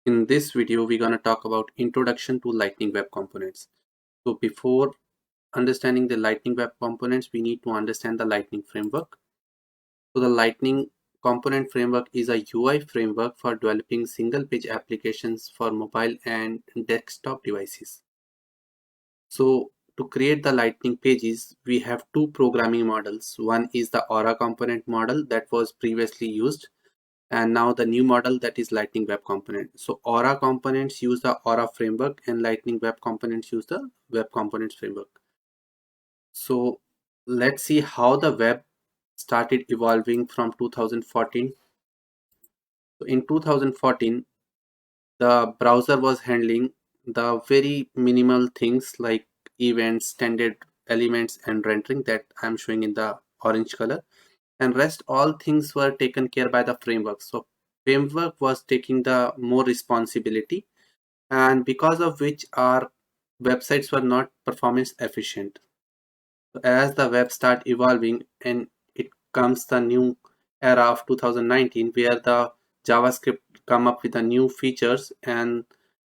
In this video, we're going to talk about introduction to Lightning Web Components. So before understanding the Lightning Web Components, we need to understand the Lightning Framework. So the Lightning Component Framework is a UI framework for developing single-page applications for mobile and desktop devices. So to create the Lightning pages, we have two programming models. One is the Aura component model that was previously used, and now the new model, that is Lightning Web Component. So Aura components use the Aura framework and Lightning Web Components use the Web Components framework. So let's see how the web started evolving from 2014. So in 2014, the browser was handling the very minimal things like events, standard elements, and rendering that I'm showing in the orange color. And rest all things were taken care by the framework. So framework was taking the more responsibility, and because of which our websites were not performance efficient. So as the web start evolving, and it comes the new era of 2019 where the JavaScript come up with the new features, and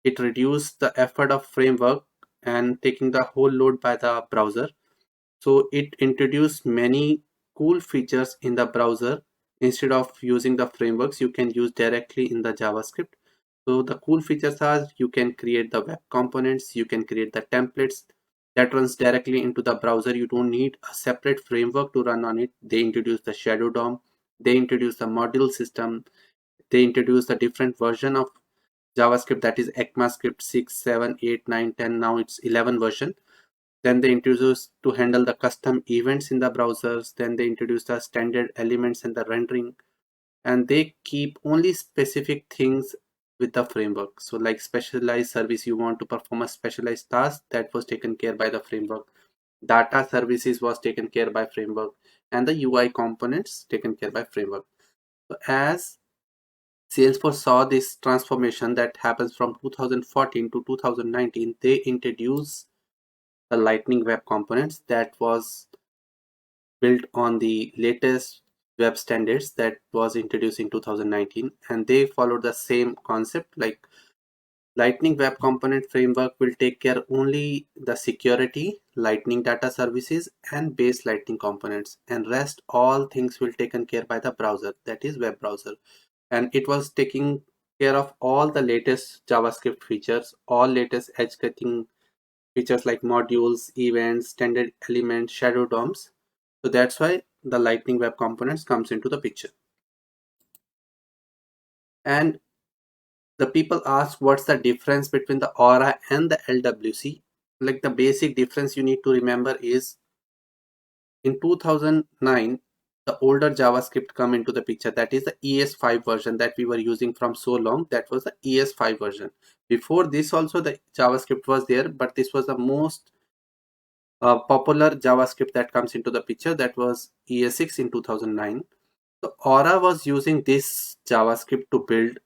it reduced the effort of framework and taking the whole load by the browser. So it introduced many cool features in the browser. Instead of using the frameworks, you can use directly in the JavaScript. So the cool features are you can create the web components, you can create the templates that runs directly into the browser. You don't need a separate framework to run on it. They introduce the Shadow DOM, they introduce the module system, they introduce the different version of JavaScript, that is ECMAScript 6, 7, 8, 9, 10. Now it's 11 version. Then they introduce to handle the custom events in the browsers. Then they introduce the standard elements and the rendering, and they keep only specific things with the framework. So like specialized service, you want to perform a specialized task, that was taken care by the framework. Data services was taken care by framework, and the UI components taken care by framework. So as Salesforce saw this transformation that happens from 2014 to 2019, they introduced the Lightning Web Components that was built on the latest web standards that was introduced in 2019, and they followed the same concept. Like Lightning Web Component framework will take care only the security, Lightning data services, and base Lightning components, and rest all things will taken care by the browser, that is web browser. And it was taking care of all the latest JavaScript features, all latest edge cutting features like modules, events, standard elements, shadow DOMs. So that's why the Lightning Web Components comes into the picture. And the people ask what's the difference between the Aura and the LWC. Like the basic difference you need to remember is in 2009, the older JavaScript come into the picture. That is the ES5 version that we were using from so long. That was the ES5 version. Before this also the JavaScript was there, but this was the most popular JavaScript that comes into the picture. That was ES6 in 2009. So Aura was using this JavaScript to build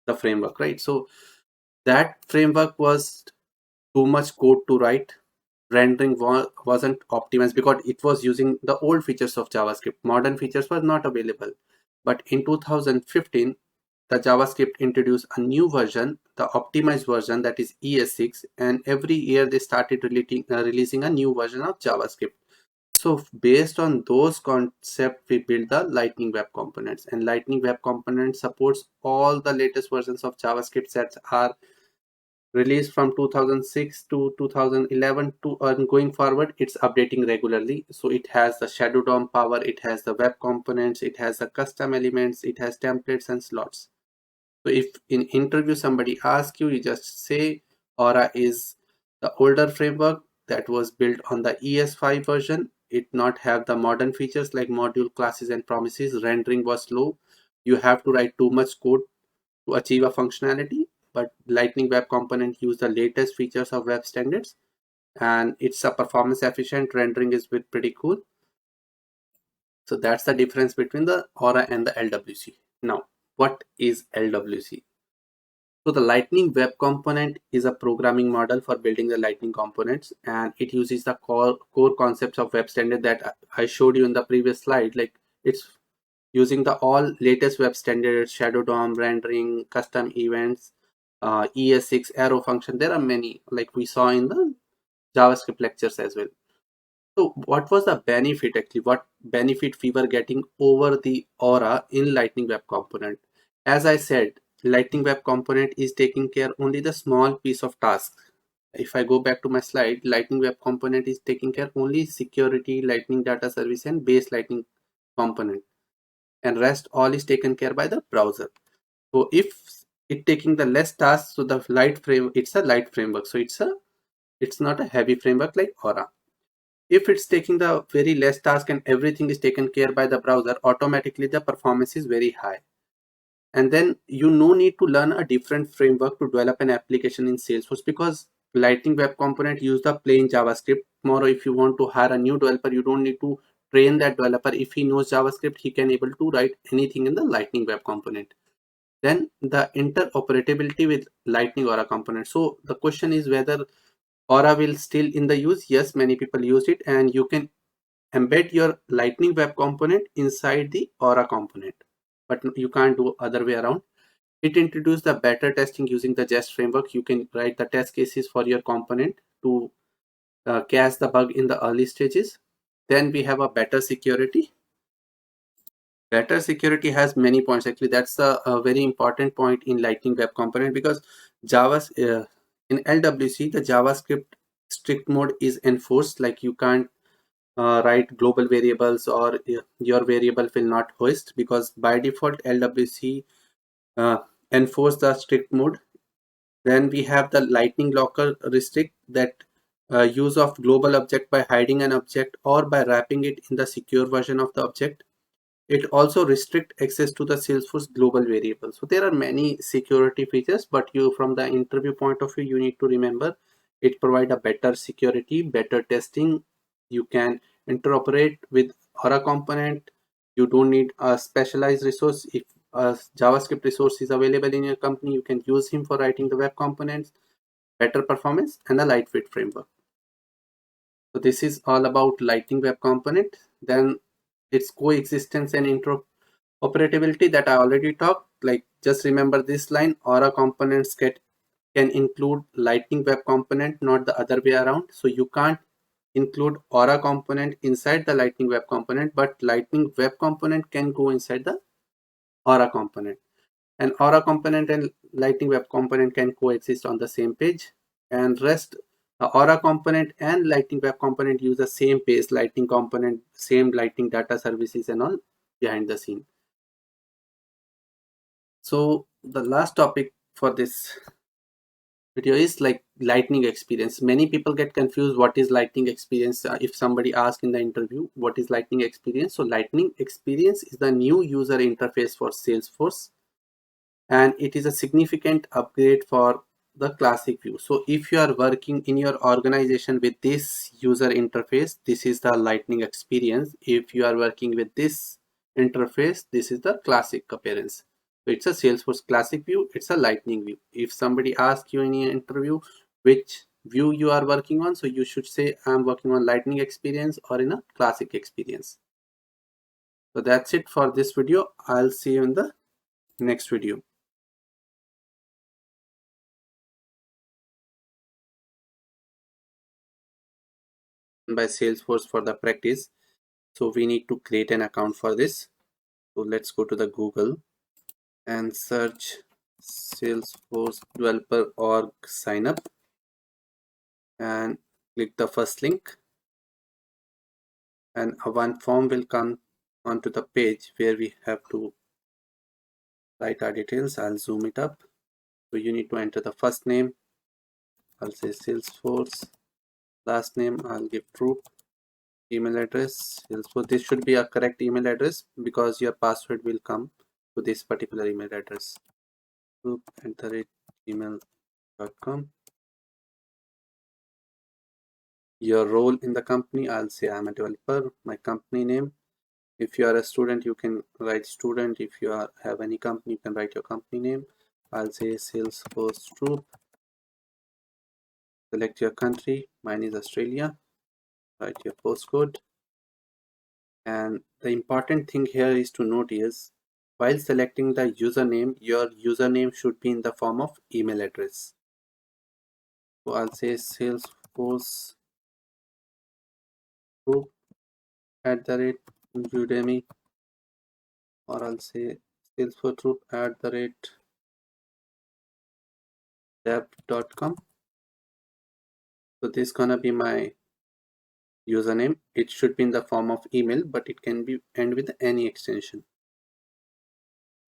the framework, right? So that framework was too much code to write. Rendering wasn't optimized because it was using the old features of JavaScript. Modern features were not available. But in 2015, the JavaScript introduced a new version, the optimized version, that is ES6, and every year they started releasing a new version of JavaScript. So based on those concepts, we build the Lightning Web Components, and Lightning Web Components supports all the latest versions of JavaScript that are released from 2006 to 2011 to going forward. It's updating regularly. So it has the Shadow DOM power, it has the web components, it has the custom elements, it has templates and slots. So if in interview somebody asks you, you just say Aura is the older framework that was built on the ES5 version. It not have the modern features like module, classes, and promises. Rendering was slow. You have to write too much code to achieve a functionality. But Lightning Web Component use the latest features of web standards, and it's a performance efficient. Rendering is pretty cool. So that's the difference between the Aura and the LWC. Now, what is LWC? So the Lightning Web Component is a programming model for building the Lightning components, and it uses the core concepts of web standard that I showed you in the previous slide. Like it's using the all latest web standards, Shadow DOM, rendering, custom events, ES6 arrow function. There are many, like we saw in the JavaScript lectures as well. So what was the benefit actually? What benefit we were getting over the Aura in Lightning Web Component? As I said, Lightning Web Component is taking care only the small piece of task. If I go back to my slide, Lightning Web Component is taking care only security, Lightning Data Service, and base Lightning component, and rest all is taken care by the browser. So if it taking the less tasks, so the light frame, it's a light framework. So it's not a heavy framework like Aura. If it's taking the very less task and everything is taken care by the browser, automatically the performance is very high. And then you no need to learn a different framework to develop an application in Salesforce, because Lightning Web Component use the plain JavaScript. Tomorrow, if you want to hire a new developer, you don't need to train that developer. If he knows JavaScript, he can able to write anything in the Lightning Web Component. Then the interoperability with Lightning Aura component. So the question is whether Aura will still in the use. Yes, many people use it, and you can embed your Lightning Web component inside the Aura component, but you can't do other way around. It introduced the better testing using the Jest framework. You can write the test cases for your component to catch the bug in the early stages. Then we have a better security. Better security has many points. Actually, that's a very important point in Lightning Web Component, because Java in LWC, the JavaScript strict mode is enforced. Like you can't write global variables, or your variable will not host, because by default LWC uh, enforce the strict mode. Then we have the lightning locker restrict that use of global object by hiding an object or by wrapping it in the secure version of the object. It also restrict access to the Salesforce global variable. So there are many security features, but you, from the interview point of view, you need to remember it provide a better security, better testing. You can interoperate with Aura component. You don't need a specialized resource. If a JavaScript resource is available in your company, you can use him for writing the web components, better performance, and a lightweight framework. So this is all about Lightning Web Component. Then its coexistence and interoperability that I already talked. Like just remember this line: Aura components can include Lightning Web Component, not the other way around. So you can't include Aura component inside the Lightning Web Component, but Lightning Web Component can go inside the Aura component. And Aura component and Lightning Web Component can coexist on the same page. And rest, Aura component and Lightning Web Component use the same base Lightning component, same Lightning data services and all behind the scene. So the last topic for this video is like lightning experience. Many people get confused what is lightning experience. If somebody asks in the interview what is lightning experience, so lightning experience is the new user interface for Salesforce, and it is a significant upgrade for the classic view. So if you are working in your organization with this user interface, this is the lightning experience. If you are working with this interface, this is the classic appearance. So it's a Salesforce classic view, it's a lightning view. If somebody asks you in an interview which view you are working on, so you should say I'm working on lightning experience or in a classic experience. So that's it for this video. I'll see you in the next video. By Salesforce for the practice. So we need to create an account for this. So let's go to the Google and search Salesforce developer org sign up and click the first link, and one form will come onto the page where we have to write our details. I'll zoom it up. So you need to enter the first name. I'll say Salesforce. Last name I'll give Troop. Email address Salesforce. This should be a correct email address because your password will come to this particular email address. Group@gmail.com. Your role in the company, I'll say I'm a developer. My company name, if you are a student, you can write student. If you have any company, you can write your company name. I'll say Salesforce Group. Select your country. Mine is Australia. Write your postcode. And the important thing here is to note is While selecting the username, your username should be in the form of email address. So I'll say Salesforce group @Udemy, or I'll say Salesforce group @dev.com. So this is gonna be my username. It should be in the form of email, but it can be end with any extension.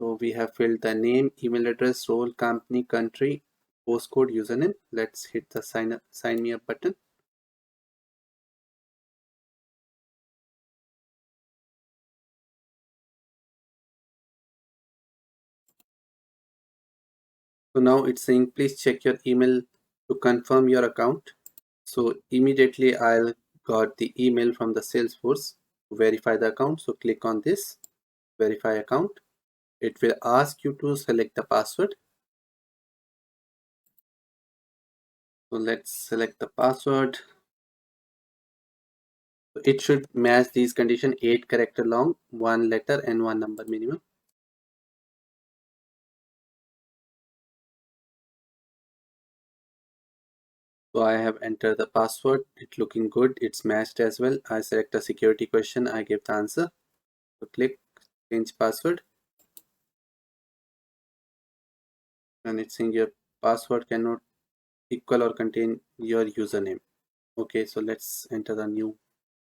So we have filled the name, email address, role, company, country, postcode, username. Let's hit the sign me up button. So now it's saying please check your email to confirm your account. So immediately I'll got the email from the Salesforce to verify the account. So click on this verify account. It will ask you to select the password. So let's select the password. It should match these conditions: 8 character long, 1 letter and 1 number minimum. So I have entered the password. It's looking good. It's matched as well. I select a security question. I give the answer. So click change password. And it's saying your password cannot equal or contain your username. Okay, so let's enter the new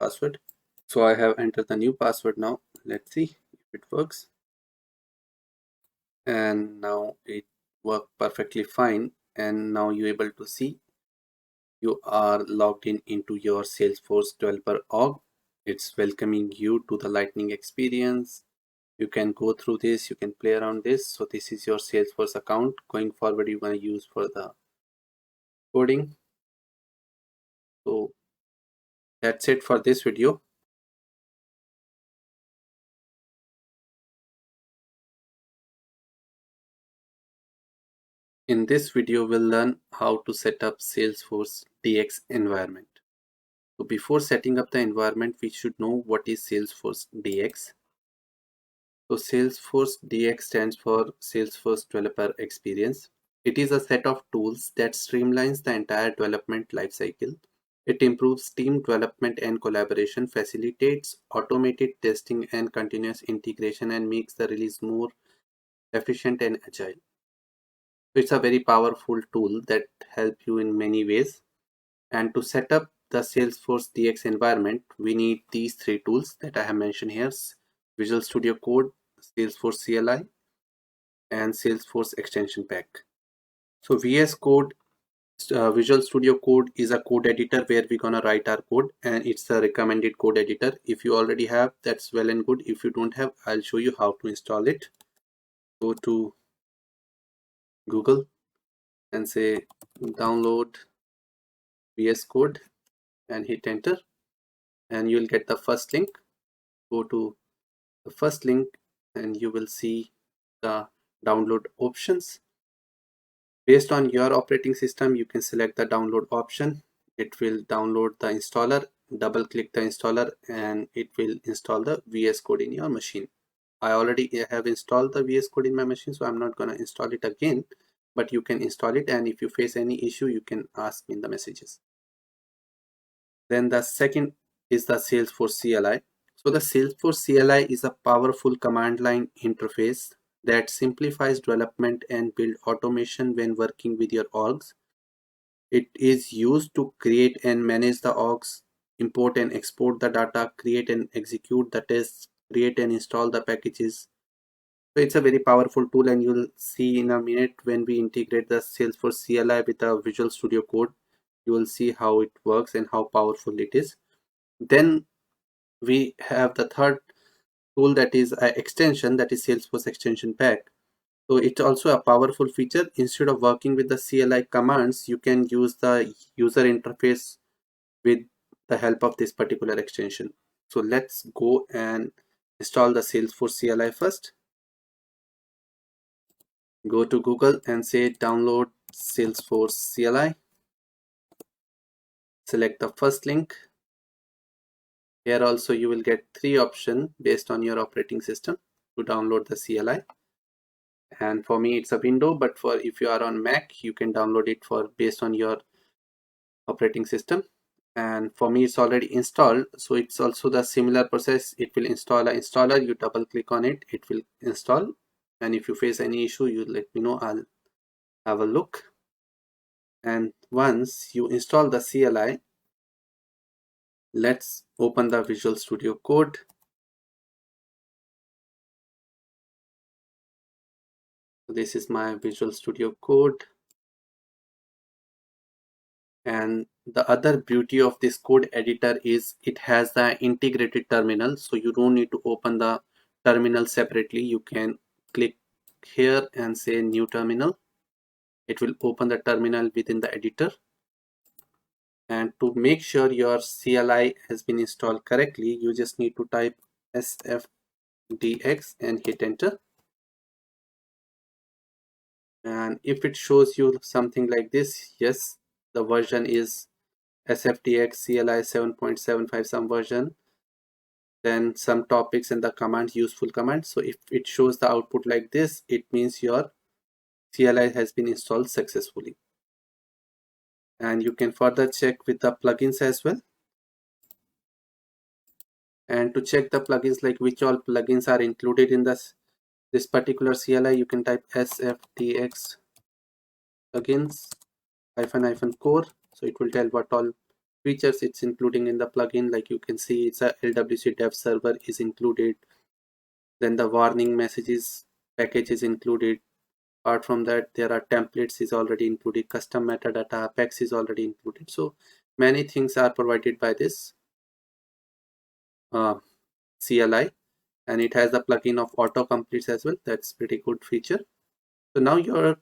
password. So I have entered the new password now. Let's see if it works. And now it worked perfectly fine. And now you're able to see you are logged in into your Salesforce developer org. It's welcoming you to the Lightning experience. You can go through this, you can play around this. So this is your Salesforce account. Going forward, you're going to use for the coding. So that's it for this video. In this video, we'll learn how to set up Salesforce DX environment. So before setting up the environment, we should know what is Salesforce DX. So Salesforce DX stands for Salesforce Developer Experience. It is a set of tools that streamlines the entire development lifecycle. It improves team development and collaboration, facilitates automated testing and continuous integration, and makes the release more efficient and agile. It's a very powerful tool that helps you in many ways. And to set up the Salesforce DX environment, we need these 3 tools that I have mentioned here: Visual Studio Code, Salesforce CLI, and Salesforce Extension Pack. So VS Code, Visual Studio Code is a code editor where we're gonna write our code, and it's a recommended code editor. If you already have, that's well and good. If you don't have, I'll show you how to install it. Go to Google and say download VS Code and hit enter, and you'll get the first link. Go to the first link and you will see the download options. Based on your operating system, you can select the download option. It will download the installer. Double click the installer and it will install the VS Code in your machine. I already have installed the VS Code in my machine, so I'm not going to install it again, but you can install it, and if you face any issue, you can ask me in the messages. Then the second is the Salesforce CLI. So the Salesforce CLI is a powerful command line interface that simplifies development and build automation when working with your orgs. It is used to create and manage the orgs, import and export the data, create and execute the tests, create and install the packages. So it's a very powerful tool, and you'll see in a minute when we integrate the Salesforce CLI with a Visual Studio Code, you will see how it works and how powerful it is. Then we have the third tool, that is an extension, that is Salesforce Extension Pack. So it's also a powerful feature. Instead of working with the CLI commands, you can use the user interface with the help of this particular extension. So let's go and install the Salesforce CLI first. Go to Google and say download Salesforce CLI. Select the first link. Here also you will get 3 options based on your operating system. to download the CLI. And for me it's a window, but for if you are on Mac, you can download it for based on your operating system. And for me it's already installed, so it's also the similar process. It will install an installer, you double click on it, it will install, and if you face any issue you let me know, I'll have a look. And once you install the CLI, let's open the Visual Studio Code. This is my Visual Studio Code. And the other beauty of this code editor is it has the integrated terminal, so you don't need to open the terminal separately. You can click here and say new terminal. It will open the terminal within the editor. And to make sure your CLI has been installed correctly, you just need to type sfdx and hit enter. And if it shows you something like this, yes, the version is sfdx CLI 7.75 some version, then some topics and the commands, useful commands. So if it shows the output like this, it means your CLI has been installed successfully. And you can further check with the plugins as well. And to check the plugins, like which all plugins are included in this particular CLI, you can type sfdx plugins -- core. So it will tell what all features it's including in the plugin. Like you can see, it's a LWC dev server is included, then the warning messages package is included. Apart from that, there are templates is already included, custom metadata apex is already included. So many things are provided by this CLI, and it has the plugin of auto completes as well. That's pretty good feature. So now your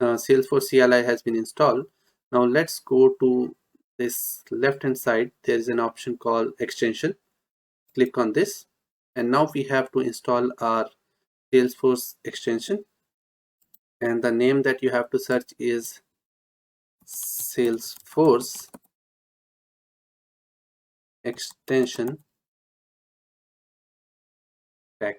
Salesforce CLI has been installed. Now let's go to this left hand side. There is an option called extension. Click on this, and now we have to install our Salesforce extension, and the name that you have to search is Salesforce extension pack.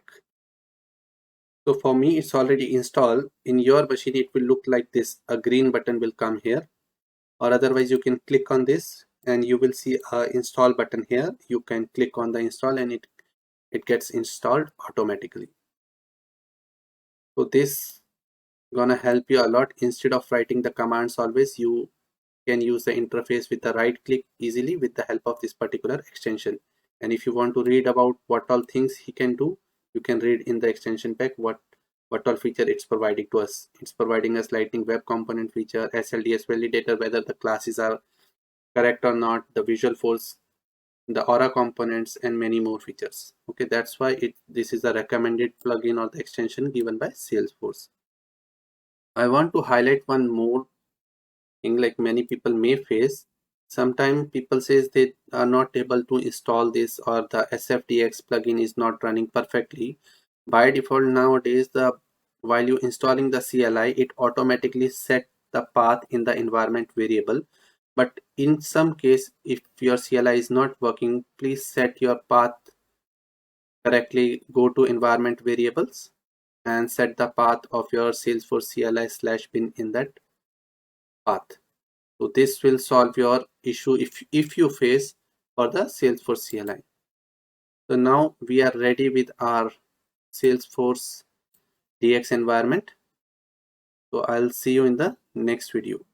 So for me it's already installed. In your machine it will look like this. A green button will come here, or otherwise you can click on this and you will see a install button here. You can click on the install and it gets installed automatically. So this gonna help you a lot. Instead of writing the commands always, you can use the interface with the right click easily with the help of this particular extension. And if you want to read about what all things he can do, you can read in the extension pack what all feature it's providing to us. It's providing us Lightning Web Component feature, SLDS validator, whether the classes are correct or not, the visual force, the aura components, and many more features. Okay, that's why this is a recommended plugin or the extension given by Salesforce. I want to highlight one more thing, like many people may face. Sometimes people says they are not able to install this, or the sfdx plugin is not running perfectly. By default nowadays, while you installing the CLI, it automatically set the path in the environment variable. But in some case, if your CLI is not working, please set your path correctly. Go to environment variables and set the path of your Salesforce CLI/bin in that path. So this will solve your issue if you face for the Salesforce CLI. So now we are ready with our Salesforce DX environment. So I'll see you in the next video.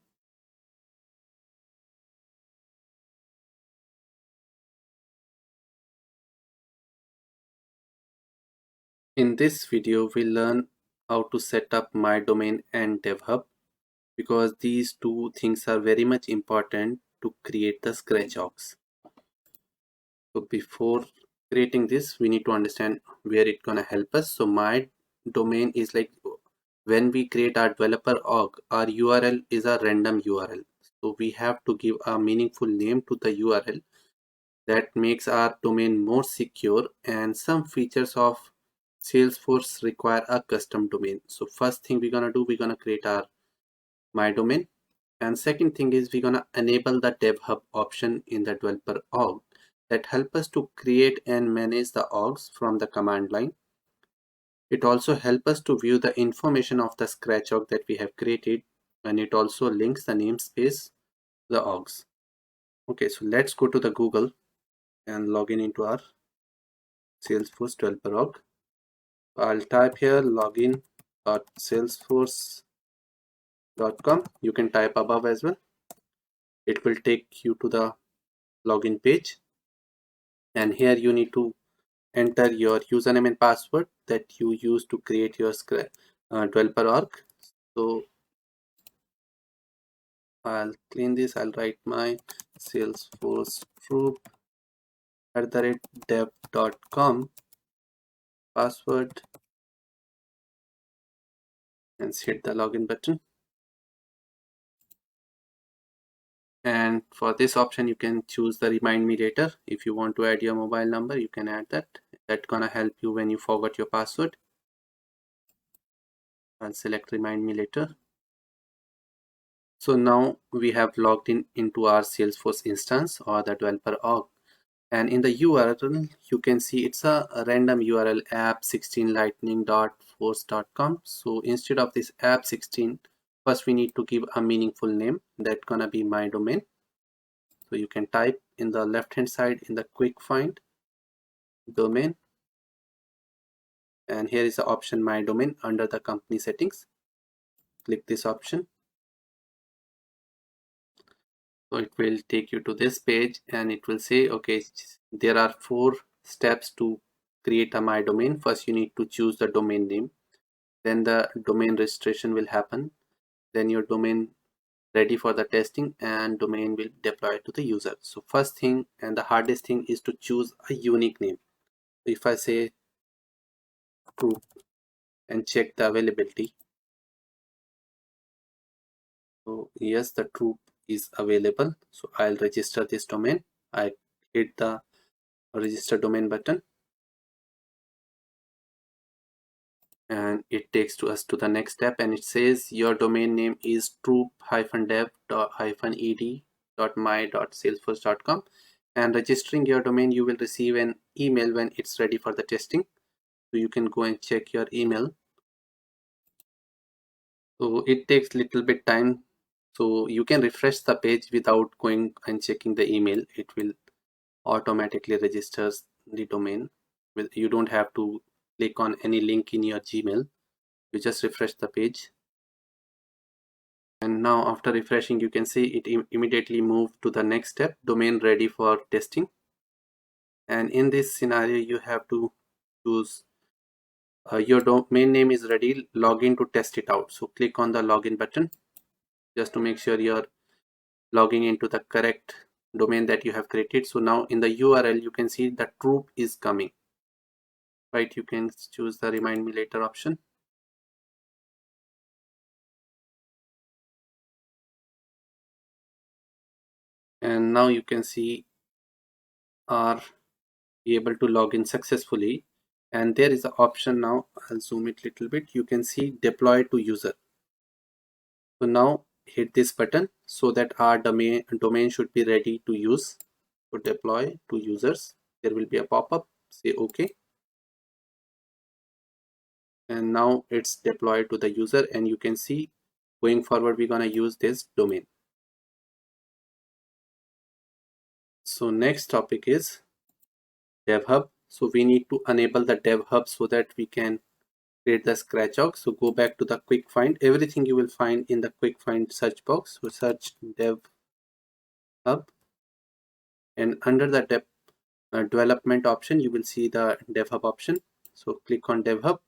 In this video, we'll learn how to set up my domain and DevHub, because these two things are very much important to create the scratchbox. So before creating this, we need to understand where it's gonna help us. So my domain is like, when we create our developer org, our URL is a random URL. So we have to give a meaningful name to the URL that makes our domain more secure, and some features of Salesforce require a custom domain. So first thing we're gonna do, we're gonna create our my domain, and second thing is we're gonna enable the DevHub option in the developer org that help us to create and manage the orgs from the command line. It also helps us to view the information of the scratch org that we have created, and it also links the namespace to the orgs. Okay, so let's go to the Google and log in into our Salesforce developer org. I'll type here login.salesforce.com. You can type above as well. It will take you to the login page, and here you need to enter your username and password that you use to create your developer org. So I'll clean this. I'll write my Salesforce group @dev.com password and hit the login button. And for this option, you can choose the remind me later. If you want to add your mobile number, you can add that. That's gonna help you when you forget your password. I'll select remind me later. So now we have logged in into our Salesforce instance or the developer org. And in the URL, you can see it's a random URL app16lightning.force.com. So instead of this app16, first we need to give a meaningful name. That's gonna be my domain. So you can type in the left hand side in the quick find domain, and here is the option my domain under the company settings. Click this option. So it will take you to this page and it will say, okay, there are 4 steps to create a my domain. First you need to choose the domain name, then the domain registration will happen, then your domain ready for the testing, and domain will deploy to the user. So first thing and the hardest thing is to choose a unique name. If I say true and check the availability, so yes, the true is available. So I'll register this domain. I hit the register domain button and it takes to us to the next step, and it says your domain name is troop-dev-ed.my.salesforce.com, and registering your domain you will receive an email when it's ready for the testing. So you can go and check your email. So it takes little bit time, so you can refresh the page without going and checking the email. It will automatically registers the domain. You don't have to click on any link in your Gmail. You just refresh the page, and now after refreshing you can see it immediately moved to the next step, domain ready for testing. And in this scenario you have to choose your domain name is ready, login to test it out. So click on the login button just to make sure you're logging into the correct domain that you have created. So now in the URL you can see the troop is coming, right? You can choose the remind me later option, and now you can see are able to log in successfully. And there is an option now, I'll zoom it a little bit, you can see deploy to user. So now hit this button so that our domain should be ready to use. So deploy to users, there will be a pop-up, say okay, and now it's deployed to the user, and you can see going forward we're gonna use this domain. So next topic is dev hub. So we need to enable the dev hub so that we can create the scratch org. So go back to the quick find, everything you will find in the quick find search box. So search dev hub, and under the development option you will see the dev hub option. So click on dev hub,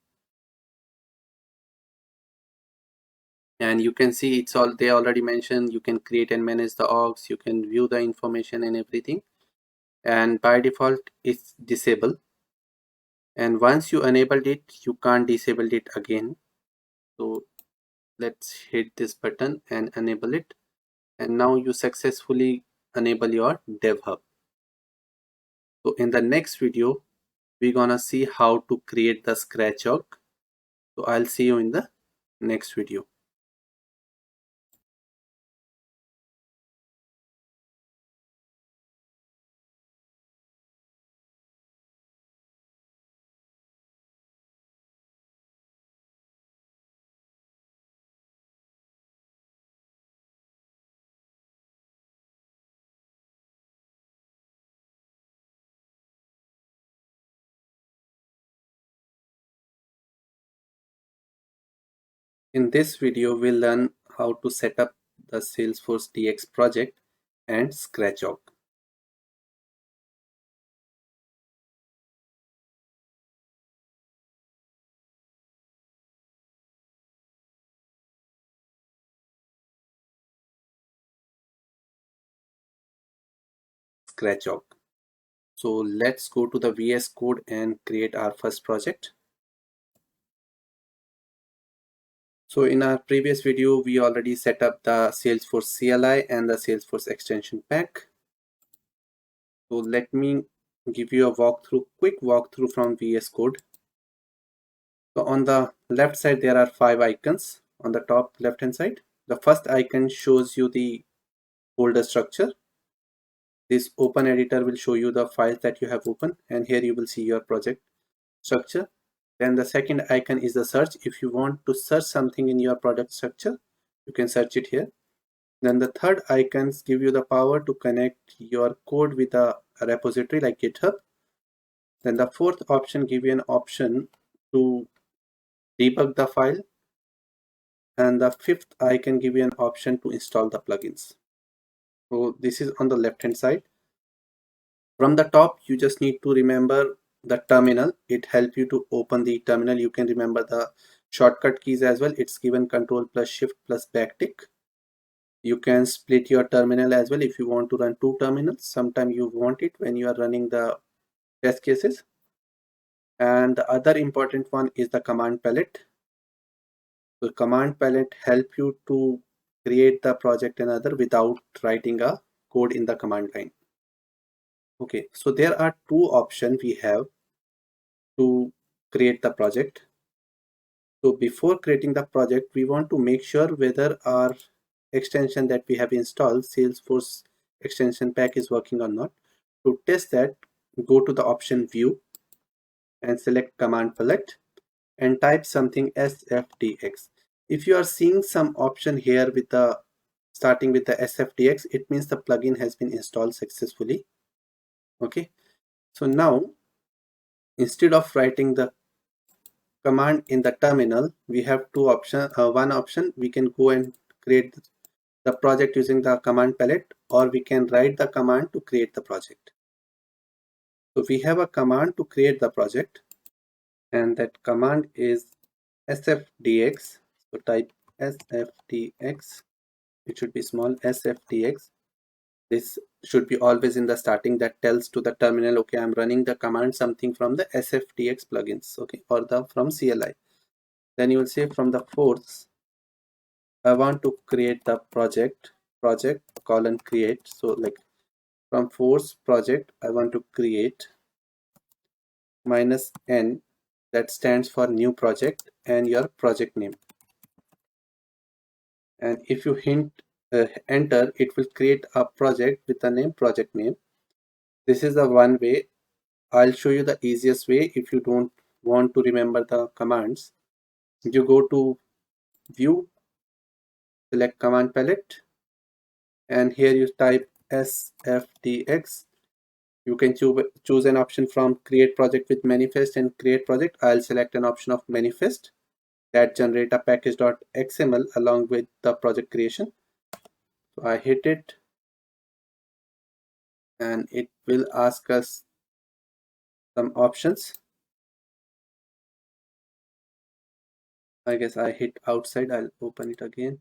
and you can see it's all they already mentioned. You can create and manage the orgs, you can view the information and everything, and by default it's disabled, and once you enabled it you can't disable it again. So let's hit this button and enable it, and now you successfully enable your dev hub. So in the next video we're gonna see how to create the scratch org. So I'll see you in the next video. In this video, we'll learn how to set up the Salesforce DX project and ScratchOp. ScratchOp. So let's go to the VS Code and create our first project. So in our previous video, we already set up the Salesforce CLI and the Salesforce extension pack. So let me give you a quick walkthrough from VS Code. So on the left side, there are 5 icons on the top left hand side. The first icon shows you the folder structure. This open editor will show you the files that you have opened, and here you will see your project structure. Then the second icon is the search. If you want to search something in your product structure, you can search it here. Then the third icons give you the power to connect your code with a repository like GitHub. Then the fourth option give you an option to debug the file. And the fifth icon give you an option to install the plugins. So this is on the left hand side. From the top, you just need to remember the terminal. It helps you to open the terminal. You can remember the shortcut keys as well. It's given Control plus Shift plus backtick. You can split your terminal as well if you want to run 2 terminals. Sometimes you want it when you are running the test cases. And the other important one is the command palette. So command palette help you to create the project and other without writing a code in the command line. Okay, so there are 2 options we have to create the project. So before creating the project, we want to make sure whether our extension that we have installed, Salesforce extension pack, is working or not. To test that, go to the option view and select command palette and type something sfdx. If you are seeing some option here with the starting with the sfdx, it means the plugin has been installed successfully. Okay, so now instead of writing the command in the terminal, we have one option. We can go and create the project using the command palette, or we can write the command to create the project. So we have a command to create the project, and that command is sfdx. So type sfdx. It should be small, sfdx. This should be always in the starting. That tells to the terminal, okay, I'm running the command something from the sfdx plugins, okay, or from CLI. Then you will say from the force, I want to create the project colon create. So like from force project, I want to create -n, that stands for new project, and your project name. And if you enter, it will create a project with the name project name. This is the one way. I'll show you the easiest way. If you don't want to remember the commands, you go to view, select command palette, and here you type sfdx. You can choose an option from create project with manifest and create project. I'll select an option of manifest that generate a package.xml along with the project creation. So I hit it and it will ask us some options. I guess I hit outside. I'll open it again.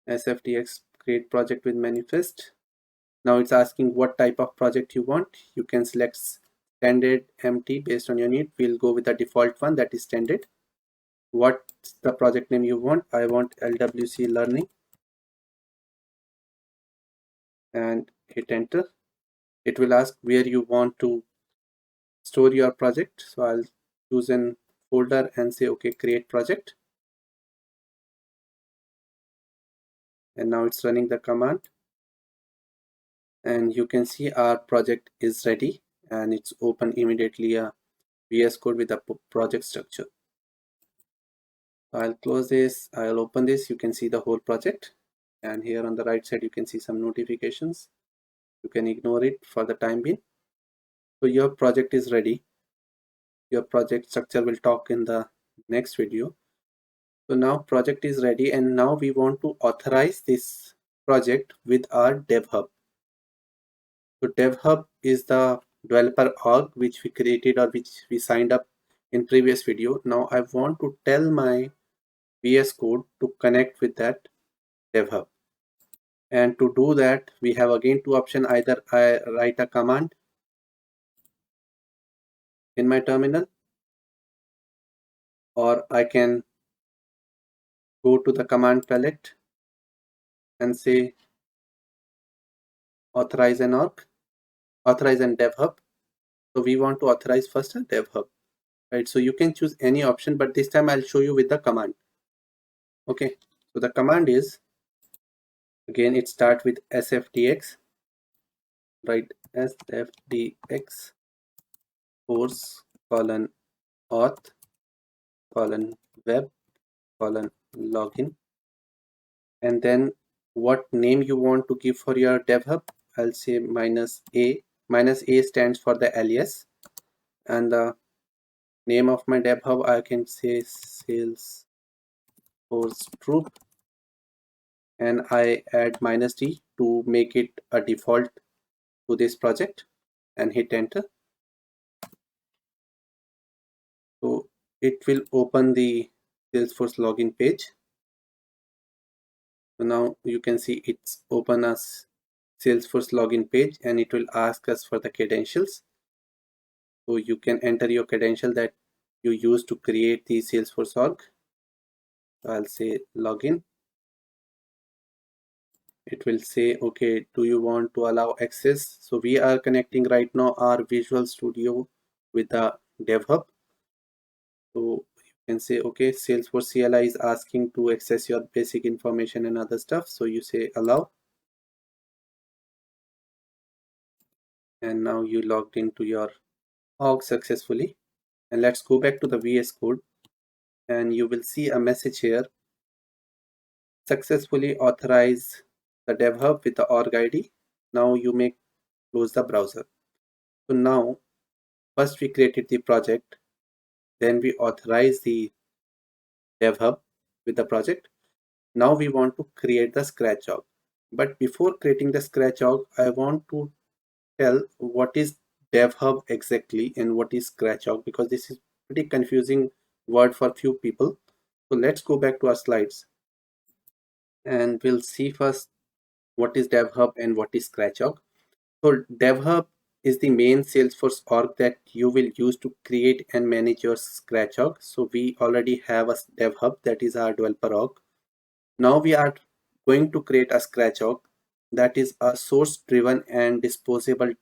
sfdx create project with manifest. Now it's asking what type of project you want. You can select standard, empty based on your need. We'll go with the default one, that is standard. What's the project name you want? I want LWC learning, and hit enter. It will ask where you want to store your project. So I'll choose an folder and say okay, create project. And now it's running the command, and you can see our project is ready, and it's open immediately a VS Code with a project structure. I'll close this, I'll open this. You can see the whole project, and here on the right side you can see some notifications. You can ignore it for the time being. So your project is ready. Your project structure will talk in the next video. So now project is ready, and now we want to authorize this project with our dev hub. So dev hub is the developer org which we created or which we signed up in previous video. Now I want to tell my VS Code to connect with that dev hub. And to do that, we have again two options. Either I write a command in my terminal, or I can go to the command palette and say authorize an org, authorize an dev hub. So we want to authorize first a dev hub, right? So you can choose any option, but this time I'll show you with the command. Okay, so the command is, again, it starts with sfdx, right? Sfdx force colon auth colon web colon login, and then what name you want to give for your dev hub. I'll say -a. -a stands for the alias, and the name of my dev hub, I can say Salesforce Troop, and I add -d to make it a default to this project and hit enter. So it will open the Salesforce login page. So now you can see it's open as Salesforce login page, and it will ask us for the credentials. So you can enter your credential that you use to create the Salesforce org. So I'll say login. It will say, okay, do you want to allow access? So we are connecting right now our Visual Studio with the dev hub. So you can say, okay, Salesforce CLI is asking to access your basic information and other stuff. So you say allow. And now you logged into your org successfully. And let's go back to the VS Code, and you will see a message here: successfully authorize the dev hub with the org ID. Now you may close the browser. So now first we created the project, then we authorize the dev hub with the project. Now we want to create the scratch org. But before creating the scratch org, I want to tell what is dev hub exactly and what is scratch org, because this is pretty confusing word for few people. So let's go back to our slides, and we'll see first what is dev hub and what is scratch org. So dev hub is the main Salesforce org that you will use to create and manage your scratch org. So we already have a dev hub, that is our developer org. Now we are going to create a scratch org, that is a source driven and disposable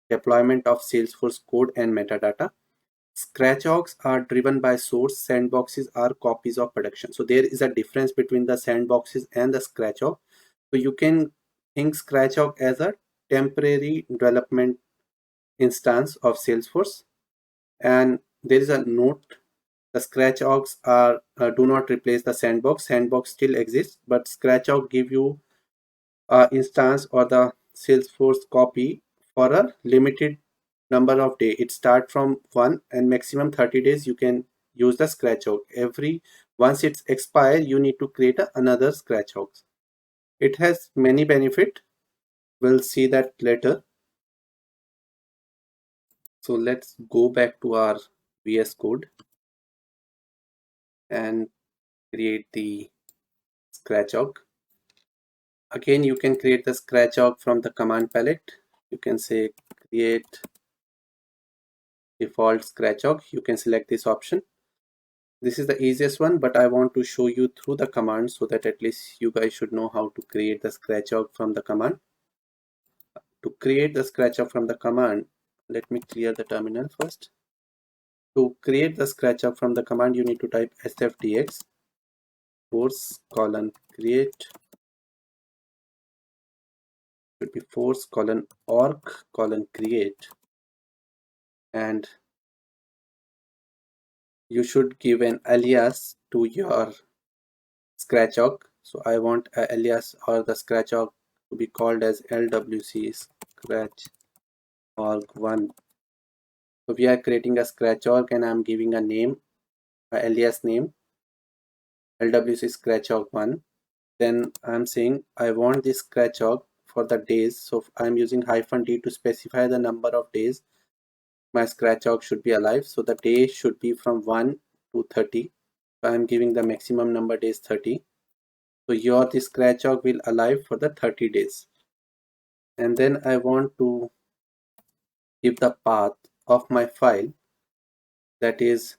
deployment of Salesforce code and metadata. Scratch orgs are driven by source, sandboxes are copies of production. So there is a difference between the sandboxes and the scratch org. So you can think scratch org as a temporary development instance of Salesforce. And there is a note: the scratch orgs are do not replace the sandbox. Sandbox still exists, but scratch org give you instance or the Salesforce copy for a limited number of days. It start from 1 and maximum 30 days you can use the scratch org. Once it's expired, you need to create another scratch org. It has many benefits. We'll see that later. So let's go back to our VS Code and create the scratch org. Again, you can create the scratch org from the command palette. You can say create default scratch org. You can select this option. This is the easiest one, but I want to show you through the command so that at least you guys should know how to create the scratch org from the command. To create the scratch org from the command, let me clear the terminal first. To create the scratch org from the command, you need to type sfdx force colon create, should be force colon org colon create, and you should give an alias to your scratch org. So I want an alias or the scratch org to be called as LWC scratch org 1. So we are creating a scratch org, and I'm giving a name, a alias name, LWC scratch-log1. Then I'm saying I want this scratch-log for the days. So I'm using -d to specify the number of days my scratch-log should be alive. So the day should be from 1 to 30. So I'm giving the maximum number days 30. So your this scratch-log will alive for the 30 days. And then I want to give the path of my file, that is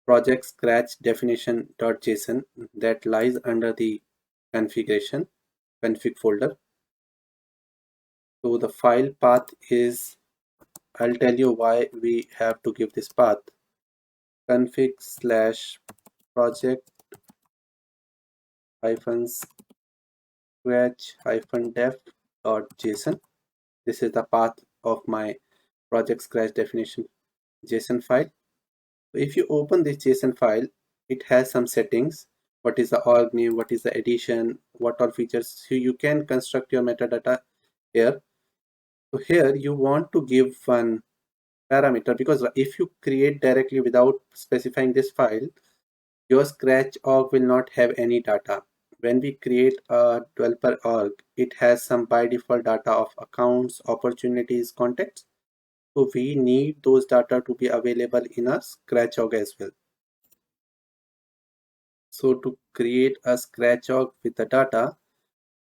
project scratch definition.json, that lies under the config folder. So the file path is, I'll tell you why we have to give this path, config/project scratch def.json. This is the path of my project scratch definition JSON file. So if you open this JSON file, it has some settings. What is the org name? What is the edition? What all features? So you can construct your metadata here. So here you want to give one parameter, because if you create directly without specifying this file, your scratch org will not have any data. When we create a developer org, it has some by default data of accounts, opportunities, contacts. So we need those data to be available in a scratch org as well. So to create a scratch org with the data,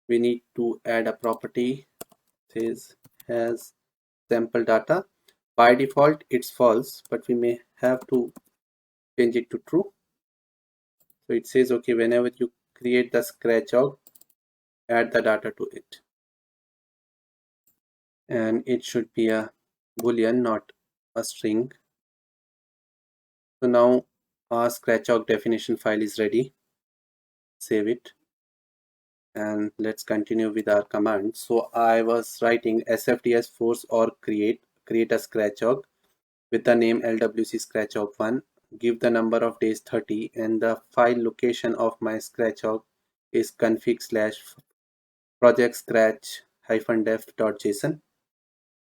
we need to add a property says has sample data. By default it's false, but we may have to change it to true. So it says, okay, whenever you create the scratch org, add the data to it. And it should be a boolean, not a string. So now our scratch org definition file is ready. Save it. And let's continue with our command. So I was writing sfds force or create a scratch org with the name LWC scratch org1, give the number of days 30, and the file location of my scratch org is config/project scratch-def.json.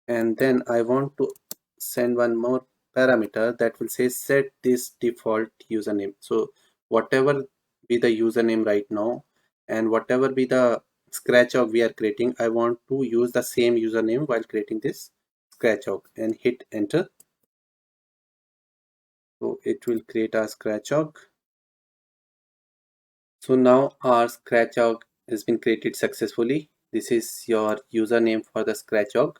And then I want to send one more parameter that will say set this default username. So whatever be the username right now and whatever be the scratch org we are creating, I want to use the same username while creating this scratch org, and hit enter. So it will create a scratch org. So now our scratch org has been created successfully. This is your username for the scratch org.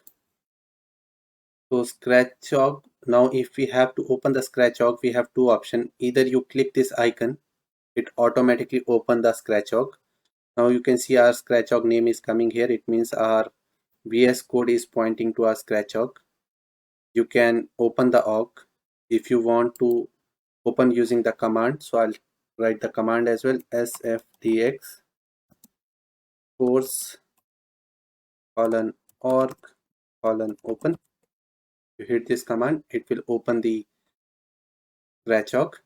So scratch org, now if we have to open the scratch org, we have two options. Either you click this icon, it automatically open the scratch org. Now you can see our scratch org name is coming here. It means our VS code is pointing to our scratch org. You can open the org if you want to open using the command. So I'll write the command as well, sfdx force :org :open. You hit this command, it will open the scratch org.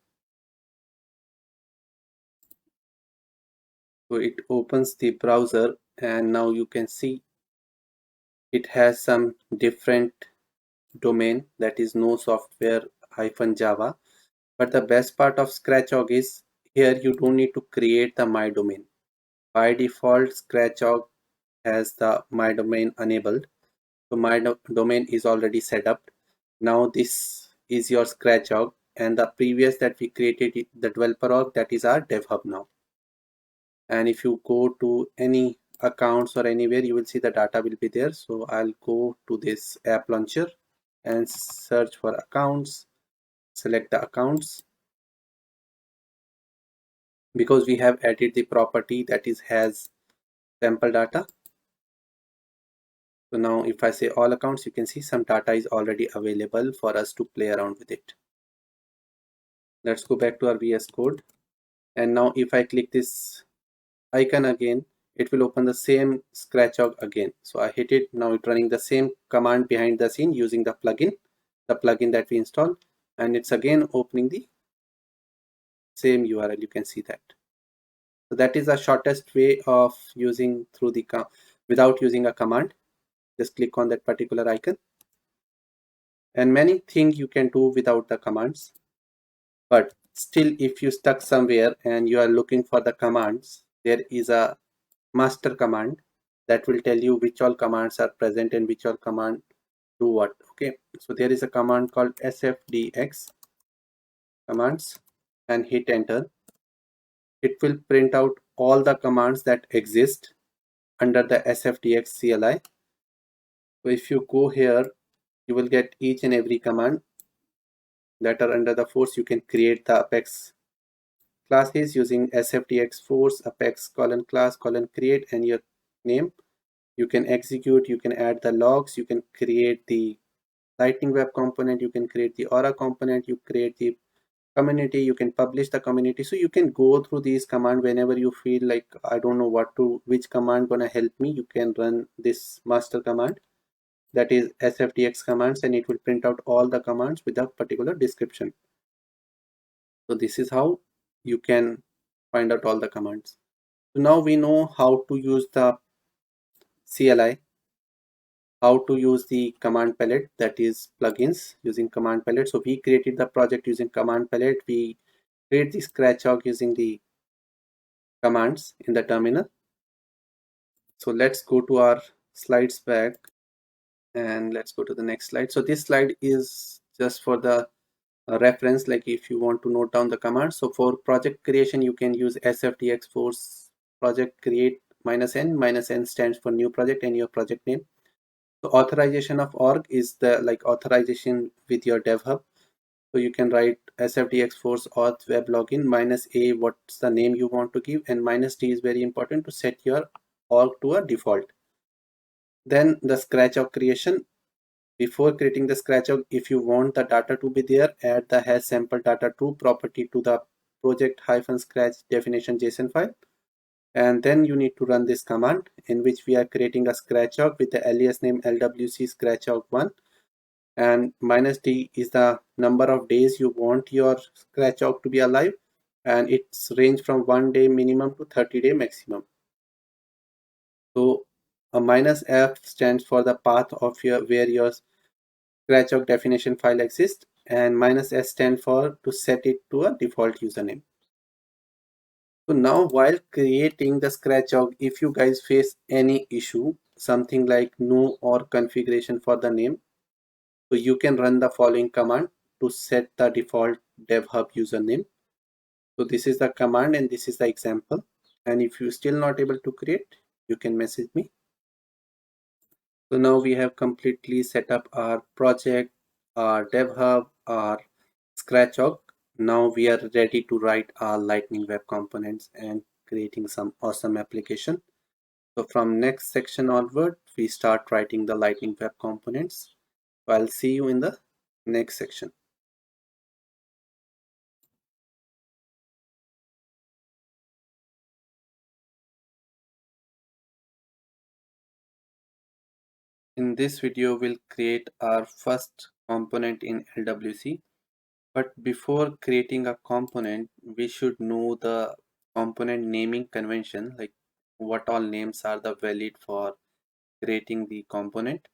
So it opens the browser, and now you can see it has some different domain, that is no software -java. But the best part of scratch org is here you don't need to create the my domain. By default scratch org has the my domain enabled. So my domain is already set up. Now this is your scratch org, and the previous that we created, the developer org, that is our dev hub now. And if you go to any accounts or anywhere, you will see the data will be there. So I'll go to this app launcher and search for accounts, select the accounts, because we have added the property that is has sample data. So now if I say all accounts, you can see some data is already available for us to play around with it. Let's go back to our VS code. And now if I click this icon again, it will open the same scratch org again. So I hit it. Now it's running the same command behind the scene using the plugin that we installed, and it's again opening the same URL. You can see that. So that is the shortest way of using through the without using a command. Just click on that particular icon, and many things you can do without the commands. But still if you stuck somewhere and you are looking for the commands, there is a master command that will tell you which all commands are present and which all command do what. Okay, so there is a command called sfdx commands, and hit enter. It will print out all the commands that exist under the sfdx CLI. So if you go here, you will get each and every command that are under the force. You can create the Apex classes using sfdx force Apex colon class colon create and your name. You can execute, you can add the logs, you can create the lightning web component, you can create the aura component, you create the community, you can publish the community. So you can go through these commands whenever you feel like I don't know which command gonna help me. You can run this master command, that is sfdx commands, and it will print out all the commands with a particular description. So this is how you can find out all the commands. So now we know how to use the CLI, how to use the command palette, that is plugins using command palette. So we created the project using command palette. We create the scratch using the commands in the terminal. So let's go to our slides back and let's go to the next slide. So this slide is just for the reference, like if you want to note down the commands. So for project creation, you can use sfdx force project create -n stands for new project and your project name. So authorization of org is the like authorization with your dev hub. So you can write sfdx force auth web login -a, what's the name you want to give, and -d is very important to set your org to a default. Then the scratch creation. Before creating the scratch, if you want the data to be there, add the hash sample data true property to the project-scratch definition JSON file. And then you need to run this command in which we are creating a scratch with the alias name LWC scratch1, and -d is the number of days you want your scratch to be alive, and it's range from 1 day minimum to 30-day maximum. So a -f stands for the path of where your scratch definition file exists, and -s stand for to set it to a default username. So now while creating the scratch if you guys face any issue, something like no or configuration for the name, so you can run the following command to set the default dev hub username. So this is the command and this is the example, and if you still not able to create, you can message me. So now we have completely set up our project, our dev hub, our scratch org. Now we are ready to write our lightning web components and creating some awesome application. So from next section onward, we start writing the lightning web components. So I'll see you in the next section. In this video, we'll create our first component in LWC. But before creating a component, we should know the component naming convention, like what all names are the valid for creating the component.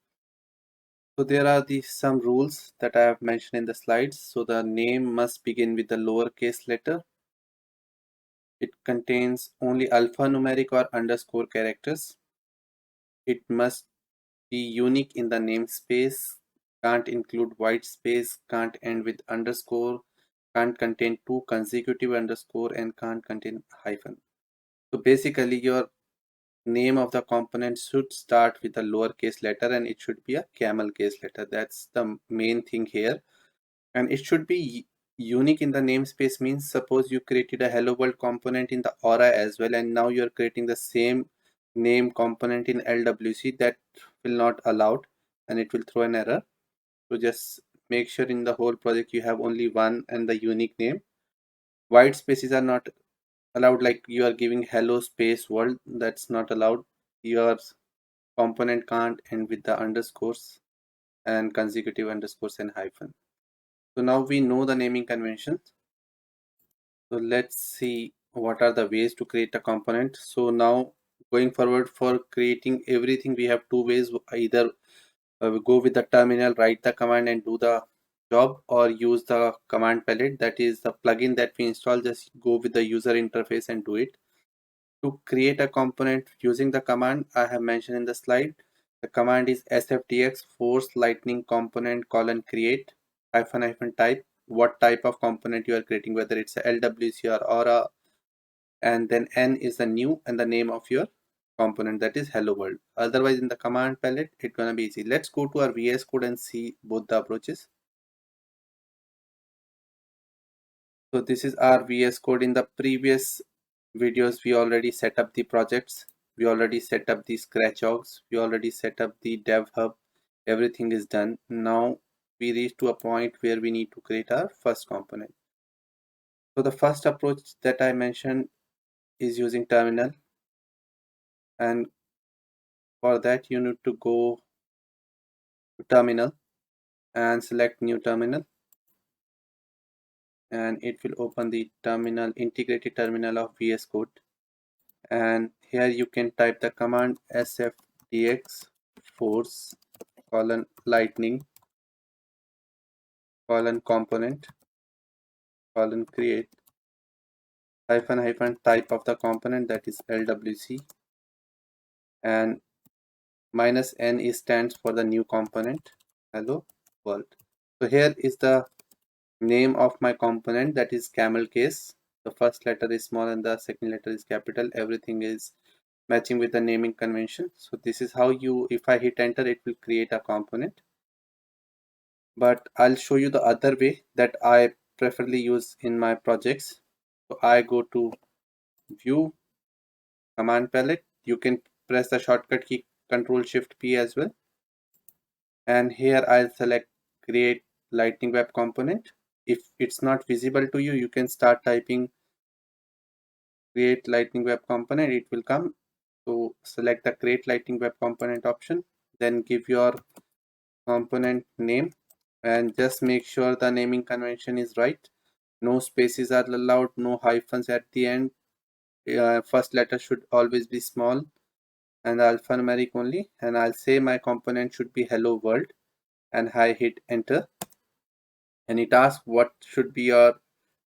So there are some rules that I have mentioned in the slides. So the name must begin with the lowercase letter. It contains only alphanumeric or underscore characters. It must be unique in the namespace, can't include white space, can't end with underscore, can't contain two consecutive underscore, and can't contain hyphen. So basically your name of the component should start with a lowercase letter and it should be a camel case letter. That's the main thing here. And it should be unique in the namespace, means suppose you created a hello world component in the aura as well, and now you're creating the same name component in LWC, that will not allowed and it will throw an error. So just make sure in the whole project you have only one and the unique name. White spaces are not allowed, like you are giving hello space world, that's not allowed. Your component can't end with the underscores and consecutive underscores and hyphen. So now we know the naming conventions. So let's see what are the ways to create a component. So now going forward, for creating everything we have two ways. Either we go with the terminal, write the command and do the job or use the command palette, that is the plugin that we install. Just go with the user interface and do it. To create a component using the command I have mentioned in the slide, the command is sftx force lightning component colon create hyphen hyphen type what type of component you are creating, whether it's a LWC or aura, and then n is the new and the name of your component, that is hello world. Otherwise in the command palette it's gonna be easy. Let's go to our VS Code and see both the approaches. So this is our VS Code. In the previous videos we already set up the projects, we already set up the scratch orgs, we already set up the dev hub, everything is done. Now we reach to a point where we need to create our first component. So the first approach that I mentioned is using terminal, and for that you need to go to terminal and select new terminal, and it will open the terminal, integrated terminal of VS Code. And here you can type the command sftx force colon lightning colon component colon create hyphen hyphen type of the component, that is LWC, and minus n is stands for the new component hello world. So here is the name of my component, that is camel case. The first letter is small and the second letter is capital. Everything is matching with the naming convention. So this is how you, if I hit enter, it will create a component. But I'll show you the other way that I preferably use in my projects. So I go to view command palette. You can press the shortcut key Control Shift P as well. And here I'll select create lightning web component. If it's not visible to you, you can start typing create lightning web component, it will come. So select the create lightning web component option, then give your component name and just make sure the naming convention is right. No spaces are allowed, no hyphens at the end. First letter should always be small and alphanumeric only, and I'll say my component should be hello world, and I hit enter, and it asks what should be your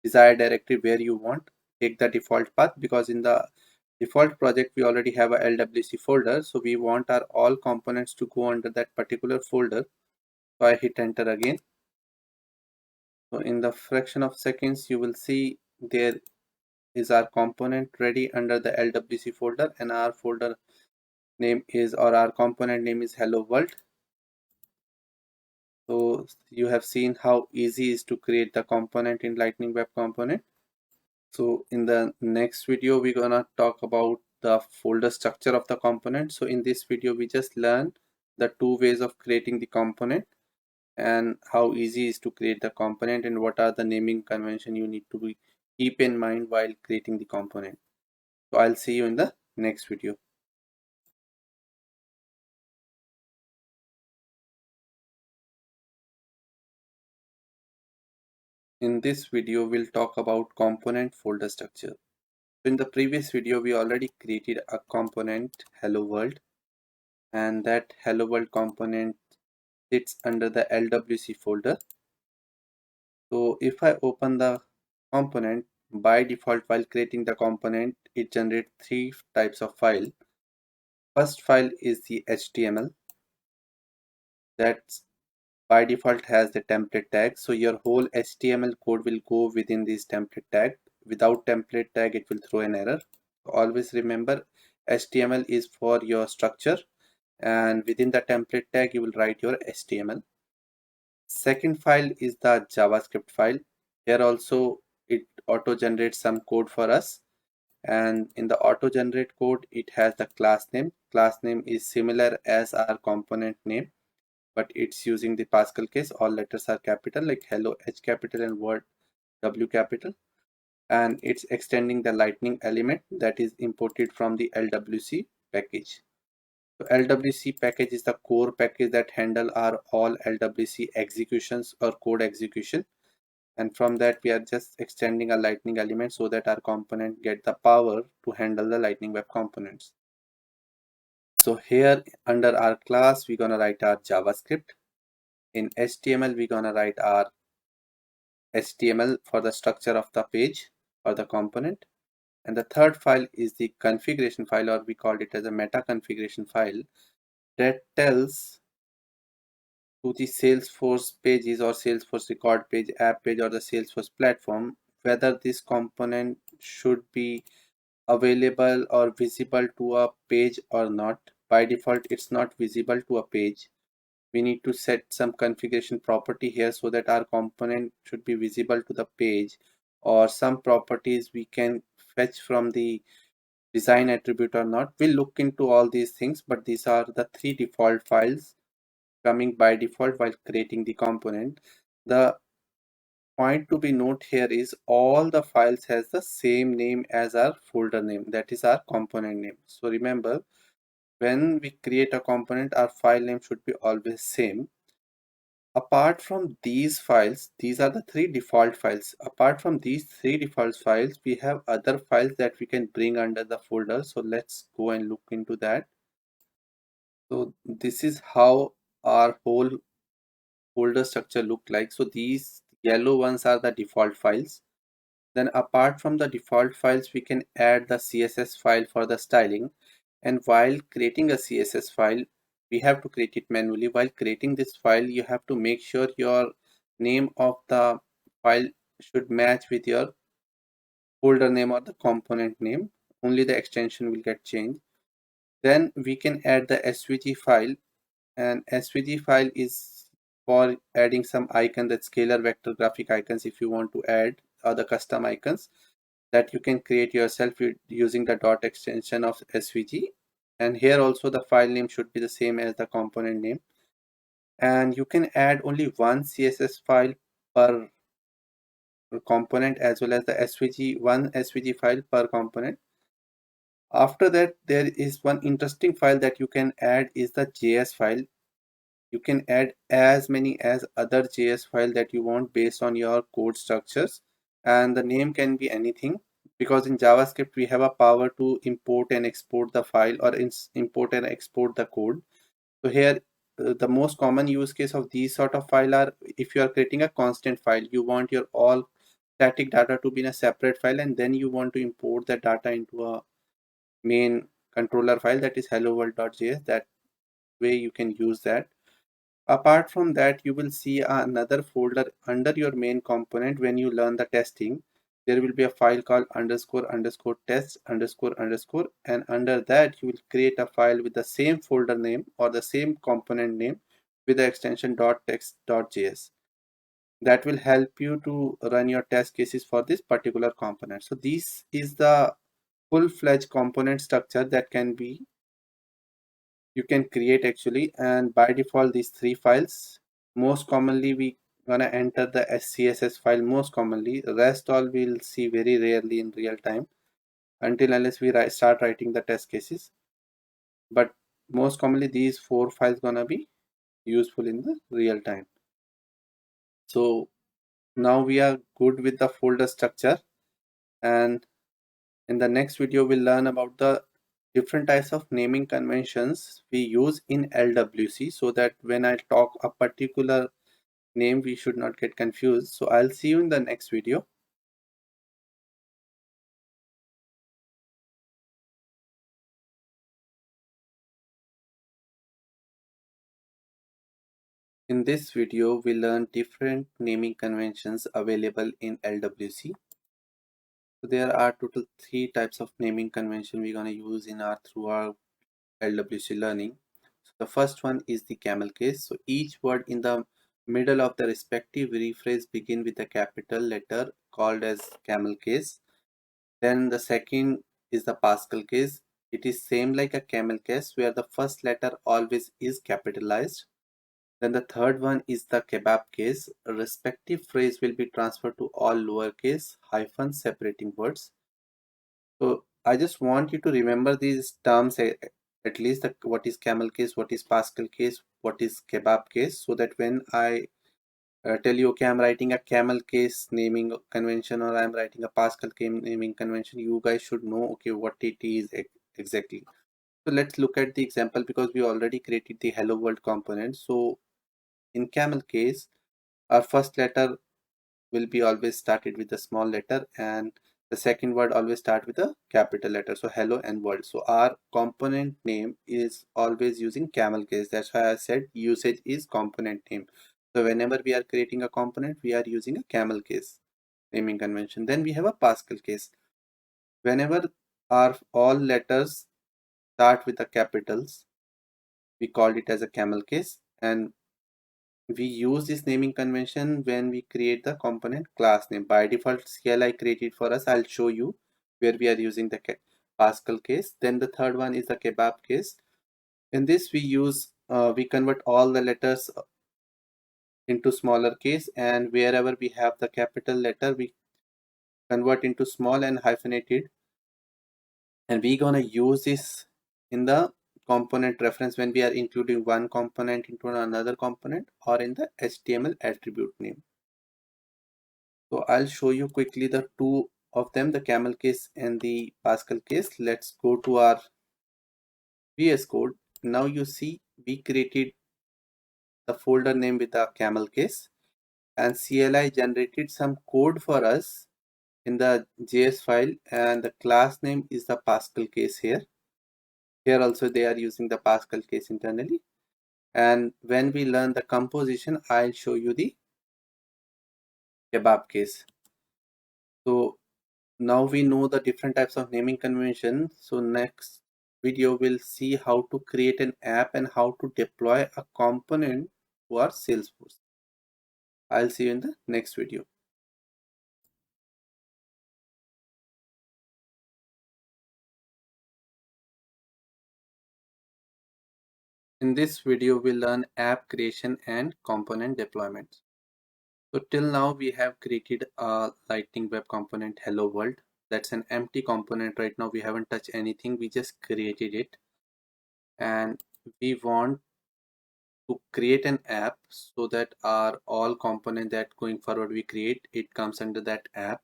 desired directory where you want. Take the default path, because in the default project we already have a LWC folder, so we want our all components to go under that particular folder. So I hit enter again. So in the fraction of seconds you will see there is our component ready under the LWC folder, and our folder name is, or our component name is hello world. So you have seen how easy it is to create the component in lightning web component. So in the next video we're gonna talk about the folder structure of the component. So in this video we just learned the two ways of creating the component and how easy it is to create the component, and what are the naming convention you need to keep in mind while creating the component. So I'll see you in the next video. In this video we'll talk about component folder structure. So in the previous video we already created a component hello world, and that hello world component sits under the LWC folder. So if I open the component, by default while creating the component it generates three types of file. First file is the HTML, that by default has the template tag. So your whole HTML code will go within this template tag. Without template tag it will throw an error. So always remember HTML is for your structure, and within the template tag you will write your HTML. Second file is the JavaScript file. Here also it auto generates some code for us, and in the auto generate code it has the class name. Class name is similar as our component name, but it's using the Pascal case. All letters are capital, like hello H capital and word W capital, and it's extending the lightning element that is imported from the LWC package. So LWC package is the core package that handle our all LWC executions or code execution, and from that we are just extending a lightning element so that our component get the power to handle the lightning web components. So here under our class we're gonna write our JavaScript, In HTML, we're gonna write our HTML for the structure of the page or the component. And the third file is the configuration file, or we called it as a meta configuration file, that tells to the Salesforce pages or Salesforce record page, app page, or the Salesforce platform whether this component should be available or visible to a page or not. By default, it's not visible to a page. We need to set some configuration property here so that our component should be visible to the page, or some properties we can fetch from the design attribute or not. We'll look into all these things, but these are the three default files coming by default while creating the component. The point to be note here is all the files has the same name as our folder name, that is our component name. So remember, when we create a component, our file name should be always same. Apart from these files, these are the three default files. Apart from these three default files, we have other files that we can bring under the folder. So let's go and look into that. So this is how our whole folder structure look like. So these yellow ones are the default files. Then apart from the default files, we can add the CSS file for the styling. And while creating a CSS file, we have to create it manually. While creating this file, you have to make sure your name of the file should match with your folder name or the component name. Only the extension will get changed. Then we can add the SVG file, and SVG file is for adding some icon, that scalar vector graphic icons, if you want to add other custom icons that you can create yourself using the dot extension of SVG. And here also the file name should be the same as the component name. And you can add only one CSS file per component, as well as the one SVG file per component. After that, there is one interesting file that you can add is the JS file. You can add as many as other JS file that you want based on your code structures, and the name can be anything, because in JavaScript we have a power to import and export the file, or import and export the code. So here the most common use case of these sort of file are if you are creating a constant file, you want your all static data to be in a separate file, and then you want to import that data into a main controller file, that is hello world.js. That way you can use that. Apart from that, you will see another folder under your main component. When you learn the testing, there will be a file called underscore underscore test underscore underscore, and under that you will create a file with the same folder name or the same component name with the extension .text.js. That will help you to run your test cases for this particular component. So this is the full-fledged component structure that you can create actually. And by default, these three files, most commonly we gonna enter the SCSS file most commonly. The rest all we'll see very rarely in real time, until unless we start writing the test cases. But most commonly these four files gonna be useful in the real time. So now we are good with the folder structure, and in the next video we'll learn about the different types of naming conventions we use in LWC, so that when I talk a particular name, we should not get confused. So I'll see you in the next video. In this video, we learn different naming conventions available in LWC. So there are total three types of naming convention we're going to use in our through our LWC learning. So the first one is the camel case. So each word in the middle of the respective rephrase begin with a capital letter called as camel case. Then the second is the Pascal case. It is same like a camel case where the first letter always is capitalized. Then the third one is the kebab case. A respective phrase will be transferred to all lowercase hyphens separating words. So I just want you to remember these terms, at least what is camel case, what is Pascal case, what is kebab case, so that when I tell you, okay, I'm writing a camel case naming convention, or I'm writing a Pascal case naming convention, you guys should know, okay, what it is exactly. So let's look at the example, because we already created the hello world component. So in camel case, our first letter will be always started with a small letter, and the second word always start with a capital letter. So hello and world. So our component name is always using camel case. That's why I said usage is component name. So whenever we are creating a component, we are using a camel case naming convention. Then we have a Pascal case. Whenever our all letters start with the capitals, we call it as a camel case, and we use this naming convention when we create the component class name. By default, CLI created for us. I'll show you where we are using the Pascal case. Then the third one is the kebab case. In this, we convert all the letters into smaller case, and wherever we have the capital letter, we convert into small and hyphenated. And we're gonna use this in the component reference when we are including one component into another component, or in the HTML attribute name. So I'll show you quickly the two of them, the camel case and the Pascal case. Let's go to our VS Code. Now you see we created the folder name with the camel case, and CLI generated some code for us in the JS file, and the class name is the Pascal case here. Here also they are using the Pascal case internally. And when we learn the composition, I'll show you the kebab case. So now we know the different types of naming convention. So next video we'll see how to create an app and how to deploy a component to our Salesforce. I'll see you in the next video. In this video we'll learn app creation and component deployment. So till now we have created a Lightning Web component hello world. That's an empty component right now. We haven't touched anything, we just created it, and we want to create an app so that our all component that going forward we create, it comes under that app.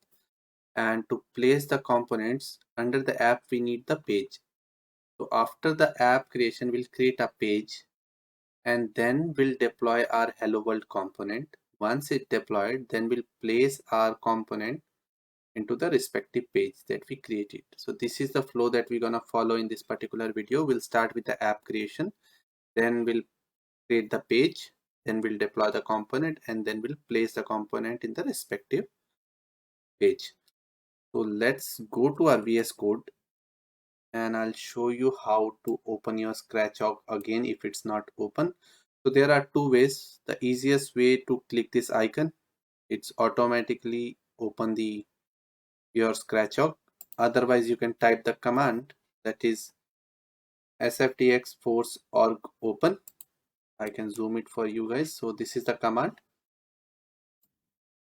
And to place the components under the app, we need the page. So after the app creation, we'll create a page, and then we'll deploy our hello world component. Once it deployed, then we'll place our component into the respective page that we created. So this is the flow that we're gonna follow in this particular video. We'll start with the app creation, then we'll create the page, then we'll deploy the component, and then we'll place the component in the respective page. So let's go to our VS Code, and I'll show you how to open your Scratch again if it's not open. So there are two ways. The easiest way to click this icon, it's automatically open your Scratch. Otherwise you can type the command, that is sftx force org open. I can zoom it for you guys. So this is the command,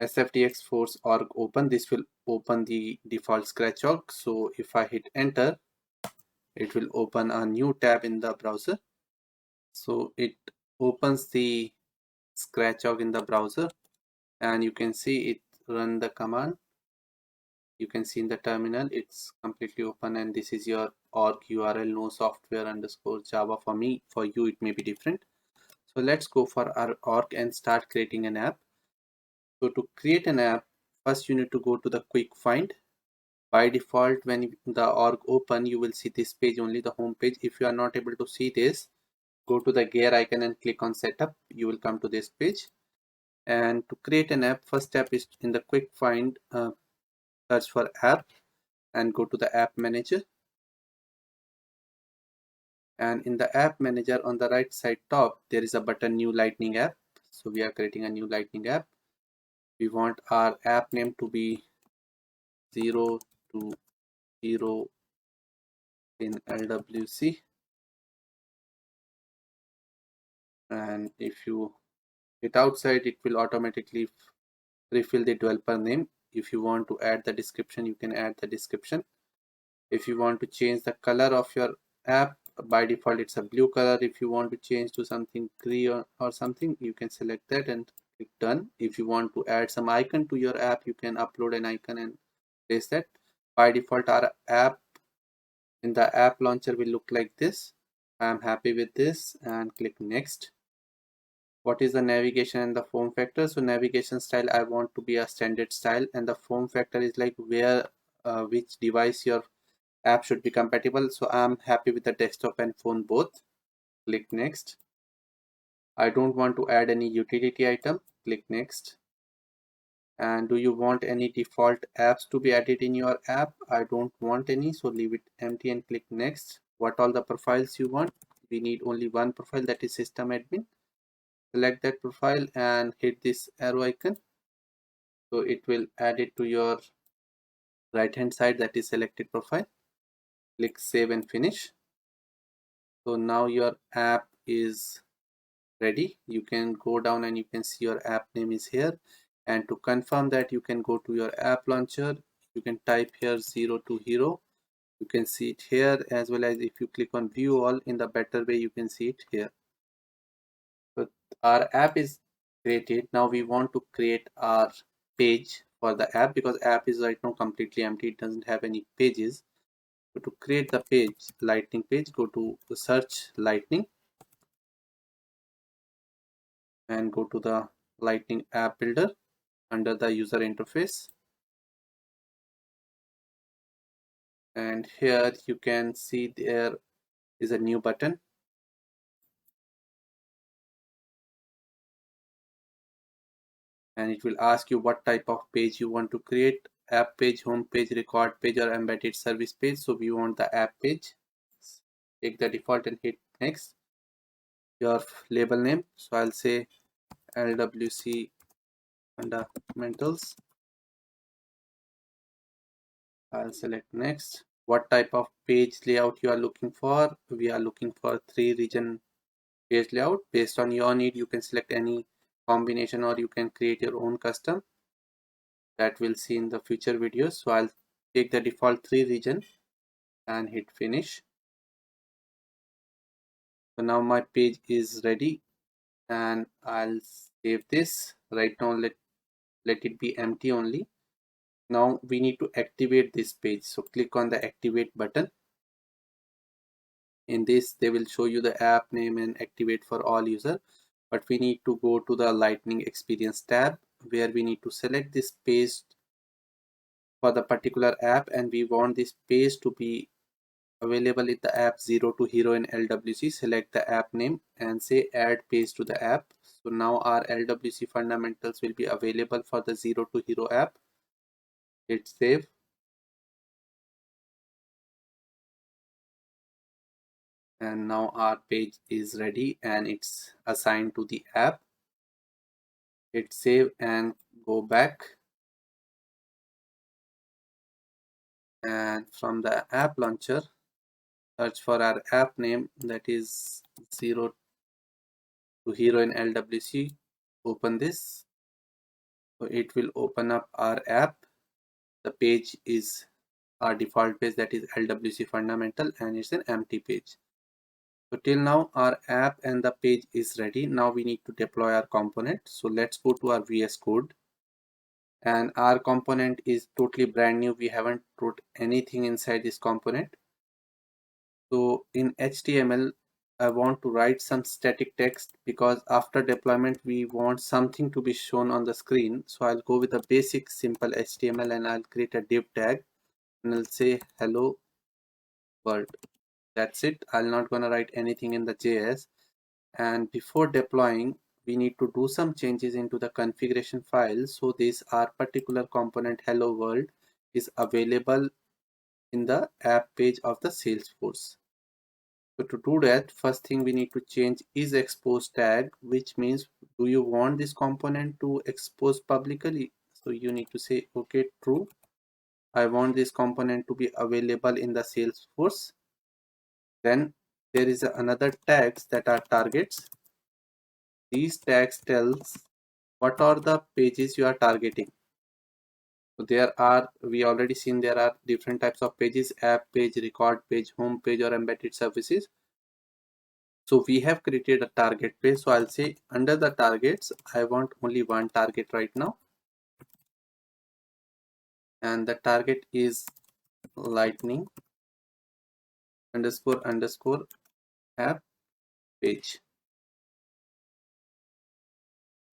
sftx force org open. This will open the default Scratch. So if I hit enter, it will open a new tab in the browser. So it opens the Scratch in the browser, and you can see it run the command. You can see in the terminal it's completely open, and this is your org URL, no software underscore Java. For me, for you it may be different. So let's go for our org and start creating an app. So to create an app, first you need to go to the quick find. By default, when the org open, you will see this page only, the home page. If you are not able to see this, go to the gear icon and click on setup. You will come to this page. And to create an app, first step is in the quick find, search for app and go to the app manager. And in the app manager on the right side top, there is a button new lightning app. So we are creating a new lightning app. We want our app name to be 0 to 0 in LWC. And if you hit outside, it will automatically refill the developer name. If you want to add the description, you can add the description. If you want to change the color of your app, by default it's a blue color. If you want to change to something green or something, you can select that and click done. If you want to add some icon to your app, you can upload an icon and place that. By default, our app in the app launcher will look like this. I am happy with this and click next. What is the navigation and the form factor? So navigation style, I want to be a standard style, and the form factor is like where which device your app should be compatible. So I'm happy with the desktop and phone both. Click next. I don't want to add any utility item. Click next. And do you want any default apps to be added in your app? I don't want any, so leave it empty and click next. What all the profiles you want? We need only one profile, that is system admin. Select that profile and hit this arrow icon, so it will add it to your right hand side, that is selected profile. Click save and finish. So now your app is ready. You can go down and you can see your app name is here, and to confirm that, you can go to your app launcher. You can type here 0 to hero. You can see it here, as well as if you click on view all in the better way, you can see it here. So our app is created. Now we want to create our page for the app, because app is right now completely empty, it doesn't have any pages. So to create the page, lightning page, go to the search lightning and go to the lightning app builder under the user interface, and here you can see there is a new button, and it will ask you what type of page you want to create: app page, home page, record page, or embedded service page. So we want the app page. Take the default and hit next. Your label name, so I'll say LWC fundamentals. I'll select next. What type of page layout you are looking for? We are looking for 3-region page layout. Based on your need, you can select any combination, or you can create your own custom that we'll see in the future videos. So I'll take the default 3-region and hit finish. So now my page is ready, and I'll save this. Right now let it be empty only. Now we need to activate this page, so click on the activate button. In this, they will show you the app name and activate for all user, but we need to go to the lightning experience tab, where we need to select this page for the particular app, and we want this page to be available in the app 0 to hero in LWC. Select the app name and say add page to the app. So now our LWC fundamentals will be available for the 0 to hero app. Hit save. And now our page is ready and it's assigned to the app. Hit save and go back, and from the app launcher, search for our app name, that is 0 to hero in LWC. Open this, so it will open up our app. The page is our default page, that is LWC fundamental, and it's an empty page. So till now our app and the page is ready. Now we need to deploy our component. So let's go to our VS Code, and our component is totally brand new. We haven't put anything inside this component. So in HTML, I want to write some static text, because after deployment we want something to be shown on the screen. So I'll go with a basic simple HTML, and I'll create a div tag, and I'll say hello world. That's it. I'm not gonna write anything in the JS. And before deploying, we need to do some changes into the configuration file. So this our particular component hello world is available in the app page of the Salesforce. So to do that, first thing we need to change is expose tag, which means do you want this component to expose publicly? So you need to say okay, true. I want this component to be available in the Salesforce. Then there is another tags that are targets. These tags tells what are the pages you are targeting. So there are, we already seen there are different types of pages: app page, record page, home page, or embedded services. So we have created a target page. So I'll say under the targets, I want only one target right now, and the target is lightning underscore underscore app page.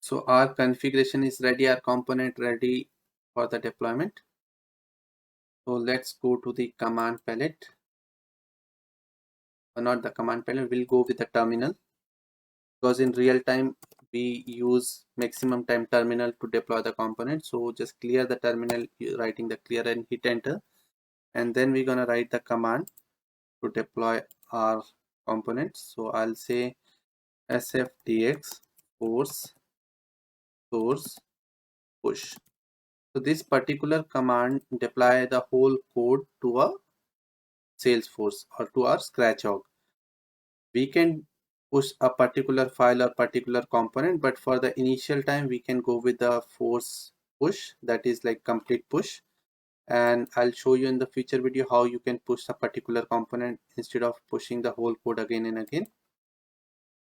So our configuration is ready, our component ready for the deployment. So let's go to the command palette, or not the command palette, we'll go with the terminal, because in real time we use maximum time terminal to deploy the component. So just clear the terminal, writing the clear and hit enter, and then we're gonna write the command to deploy our components. So I'll say sfdx force source push. So this particular command deploy the whole code to a Salesforce or to our Scratch org. We can push a particular file or particular component, but for the initial time we can go with the force push, that is like complete push. And I'll show you in the future video how you can push a particular component instead of pushing the whole code again and again.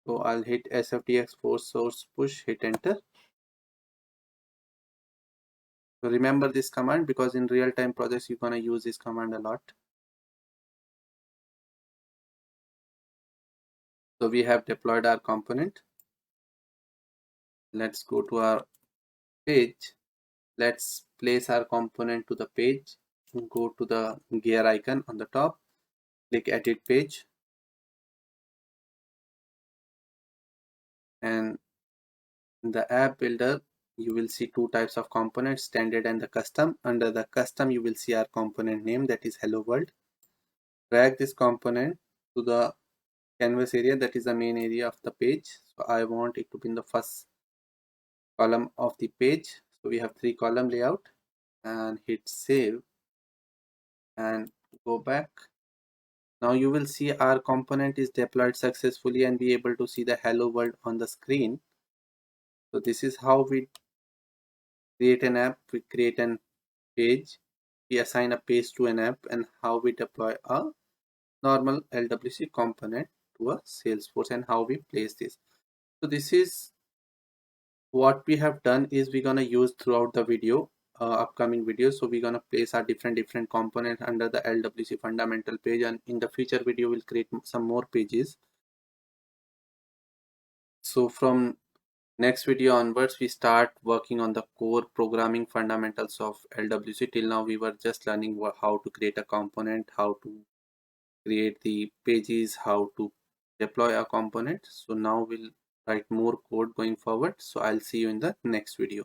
So I'll hit sfdx force source push, hit enter. So remember this command, because in real time projects you're gonna use this command a lot. So we have deployed our component. Let's go to our page. Let's place our component to the page. Go to the gear icon on the top, click edit page, and in the app builder you will see two types of components, standard and the custom. Under the custom you will see our component name, that is hello world. Drag this component to the canvas area, that is the main area of the page. So I want it to be in the first column of the page. So we have 3-column layout, and hit save and go back. Now you will see our component is deployed successfully and be able to see the hello world on the screen. So this is how we create an app, we create an page, we assign a page to an app, and how we deploy a normal LWC component to a Salesforce, and how we place this. So this is what we have done, is we're gonna use throughout the video, upcoming videos. So we're gonna place our different components under the LWC fundamental page, and in the future video we'll create some more pages. So from next video onwards we start working on the core programming fundamentals of LWC. Till now we were just learning how to create a component, how to create the pages, how to deploy a component. So now we'll write more code going forward. So I'll see you in the next video.